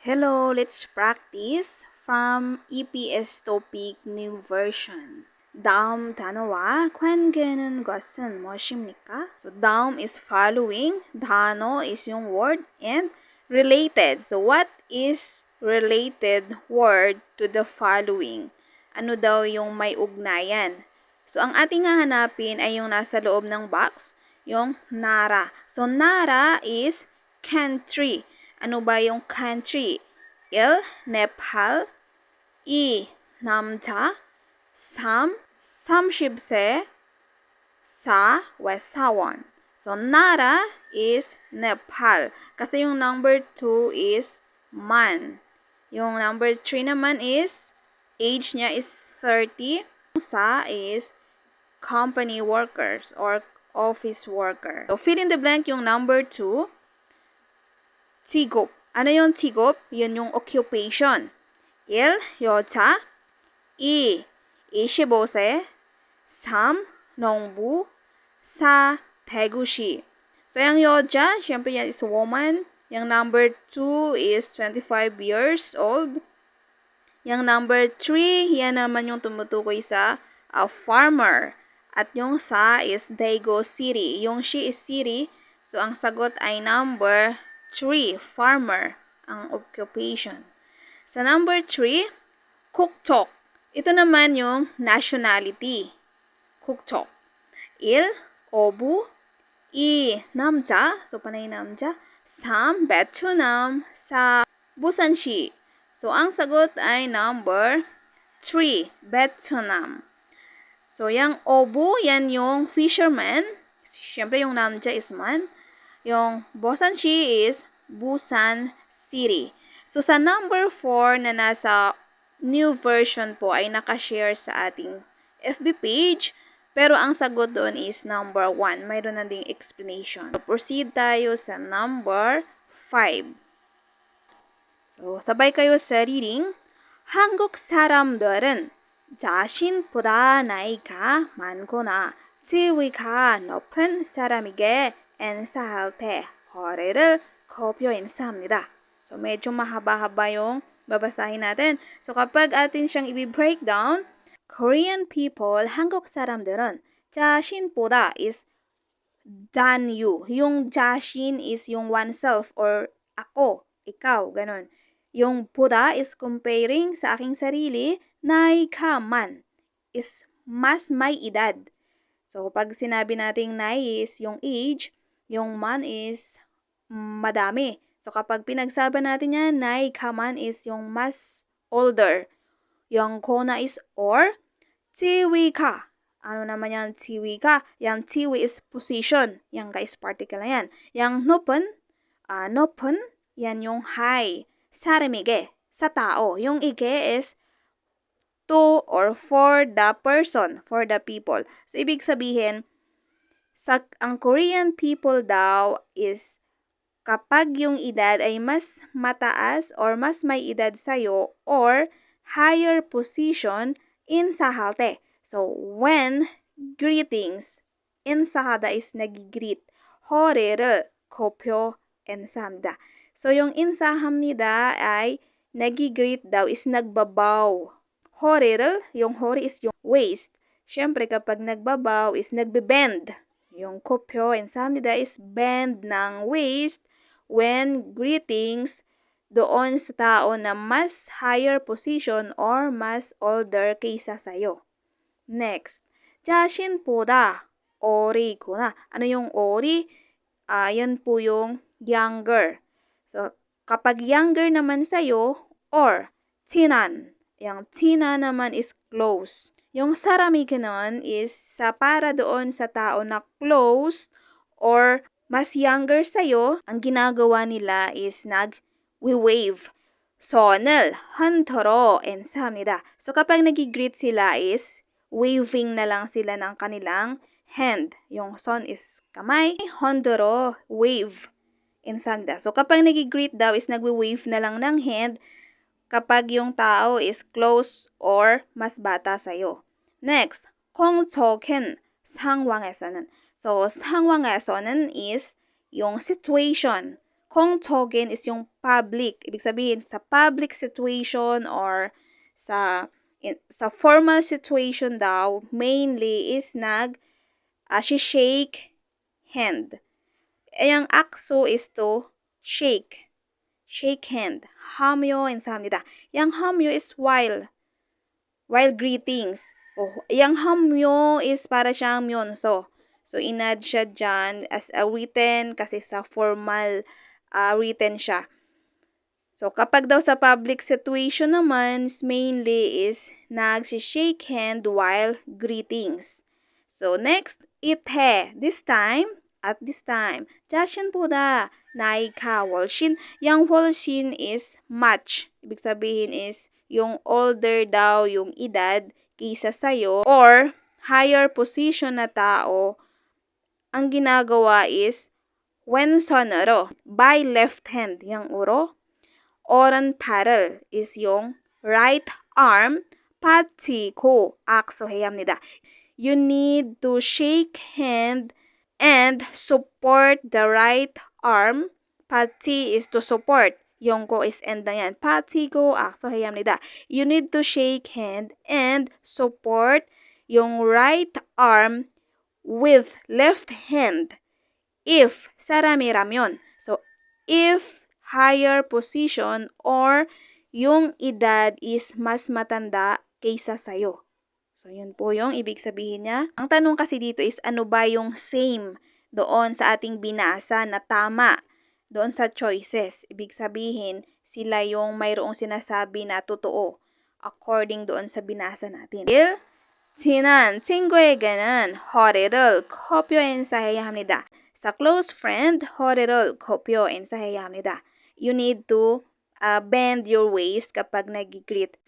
Hello, let's practice from EPS topic new version. 다음 단어와 관계는 것은 무엇입니까? So 다음 is following, 단어 is yung word, and related. So what is related word to the following? Ano daw yung may ugnayan? So ang ating hahanapin ay yung nasa loob ng box, yung nara. So nara is country. Ano ba yung country? Nepal. 남자. 30세. 4. So, Nara is Nepal. Kasi yung number 2 is man. Yung number 3 naman is, age niya is 30. Sa is company workers or office worker. So, fill in the blank yung number 2. 직업. Ano yung 직업? Yun yung occupation. 1. 여자. 2. 25세. 3. 농부. 4. 대구시. So, yung 여자, syempre yan is woman. Yung number 2 is 25 years old. Yung number 3, yan naman yung tumutukoy sa farmer. At yung sa is Daegu City. Yung she is city. So, ang sagot ay number 3, farmer, ang occupation. Sa number 3, 국적. Ito naman yung nationality. 국적. 1. 어부. 2. 남자. So, panay 남자. 3. 베트남. 4. 부산시. So, ang sagot ay number 3, Vietnam. So, yung obu, yan yung fisherman. Siyempre, yung namja is man. Yung Busanshi is Busan City. So, sa number 4 na nasa new version po ay nakashare sa ating FB page. Pero ang sagot doon is number 1. Mayroon na ding explanation. So, proceed tayo sa number 5. So, sabay kayo sa reading. 한국 사람들은 자신보다 나이가 많거나 지위가 높은 사람에게 인사할 때 허리를 굽혀 인사합니다. So, medyo mahaba-haba yung babasahin natin. So, kapag atin siyang i-breakdown, Korean people, 한국 사람들은 자신보다 is than you. Yung 자신 is yung oneself or ako, ikaw, ganun. Yung 보다 is comparing sa aking sarili, 나이가 man is mas may edad. So, pag sinabi nating 나이 is yung age, yung man is madami. So, kapag pinagsabi natin yan, 나이가 man is yung mas older. Yung kona is or, 지위가. Ano naman yung 지위가? Yung 지위 is position. Yung guys, particle na yan. Yung 높은, yan yung high. 사람에게, sa tao. Yung ige is to or for the person, for the people. So, ibig sabihin, ang Korean people daw is kapag yung edad ay mas mataas or mas may edad sa'yo or higher position, 인사할 때. So, when greetings, 인사하다 is nag-greet. 허리를 굽혀 인사합니다. So, yung 인사합니다 ay nag-greet daw is nagbabaw. 허리를, yung hori is yung waist. Siyempre, kapag nagbabaw is nagbe-bend. Yung 굽혀 인사합니다 is bend ng waist when greetings doon sa tao na mas higher position or mas older kaysa sa'yo. Next, 자신보다 어리구나. Ano yung ori? Yan po yung younger. So, kapag younger naman sa'yo, or 친한. Yung 친한 naman is close. Yung sarami ganon is sa para doon sa tao na close or mas younger sa'yo, ang ginagawa nila is nag-wave. 손을 흔들어 인사합니다. So, kapag nag-greet sila is waving na lang sila ng kanilang hand. Yung son is kamay, 흔들어, wave, 인사합니다. So, kapag nag-greet daw is nagwi-wave na lang ng hand kapag yung tao is close or mas bata sa'yo. Next, 공적인 상황에서는. So, 상황에서는 is yung situation. 공적인 is yung public. Ibig sabihin, sa public situation or sa formal situation daw, mainly is shake hand. Yung akso is to shake. Shake hand. 함요 인사합니다. Yung 함요 is while greetings. Yung 함요 is para siyang myonso. So, inad siya dyan as a written kasi sa formal written siya. So, kapag daw sa public situation naman, mainly is nag-shake hand while greetings. So, next, ite. At this time, 자신보다 나이가 훨씬, yung 훨씬 is much. Ibig sabihin is, yung older daw yung edad kaysa sa'yo, or higher position na tao, ang ginagawa is, 왼손으로, by left hand, yung uro, 오른팔을 is yung right arm 받치고 악수해야 합니다. You need to shake hand and support the right arm. 받치 is to support. Yung ko is end na yan. 받치고 악수해야 합니다. You need to shake hand and support yung right arm with left hand if 사람이라면. So, if higher position or yung edad is mas matanda kaysa sa'yo. So, yun po yung ibig sabihin niya. Ang tanong kasi dito is ano ba yung same doon sa ating binasa na tama doon sa choices. Ibig sabihin, sila yung mayroong sinasabi na totoo according doon sa binasa natin. 친한 친구에게는 허리를 굽혀 인사해야 합니다. Sa close friend, 허리를 굽혀 인사해야 합니다. You need to bend your waist kapag nag-greet.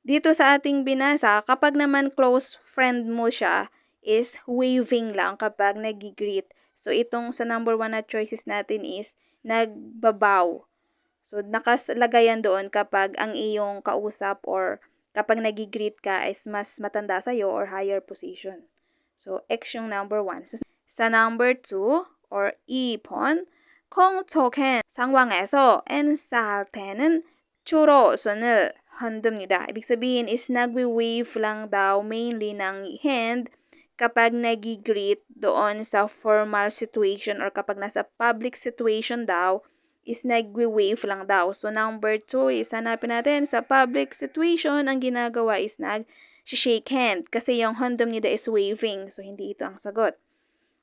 Dito sa ating binasa, kapag naman close friend mo siya, is waving lang kapag nag-greet. So, itong sa number 1 na choices natin is nagbabaw. So, nakalagay yan doon kapag ang iyong kausap or kapag nag-greet ka is mas matanda sa'yo or higher position. So, X yung number 1. So, sa number 2 or 2번, 공적인 상황에서 인사할 때는 주로 손을 흔듭니다. Ibig sabihin is nagwi-wave lang daw mainly ng hand kapag nag-greet doon sa formal situation or kapag nasa public situation daw is nagwi-wave lang daw. So, number 2 is hanapin natin sa public situation, ang ginagawa is nag-shake hand kasi yung 흔듭니다 is waving. So, hindi ito ang sagot.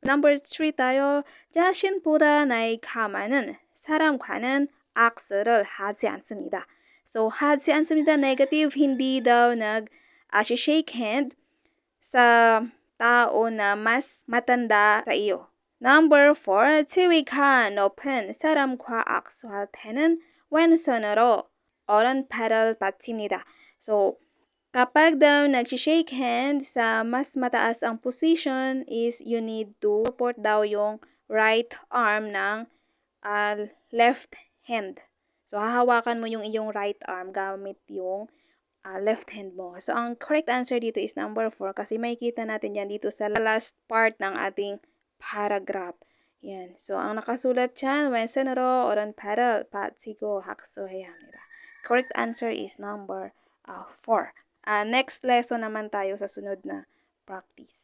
Number 3 tayo. 자신보다 나이가 많은 사람과는 악수를 하지 않습니다. So, ha지 않습니다. Negative, hindi daw shake hand sa tao na mas matanda sa iyo. Number 4, 지위가 높은 사람과 악수할 때는 왼손으로 오른팔을 받칩니다. So, kapag daw nag-shake hand sa mas mataas ang position is you need to support daw yung right arm ng left hand. So, hahawakan mo yung iyong right arm gamit yung left hand mo. So, ang correct answer dito is number 4 kasi makikita natin yan dito sa last part ng ating paragraph. Yan. So, ang nakasulat dyan, 왼손으로 오른팔을 받치고 학수해야 합니다. Correct answer is number 4. Next lesson naman tayo sa sunod na practice.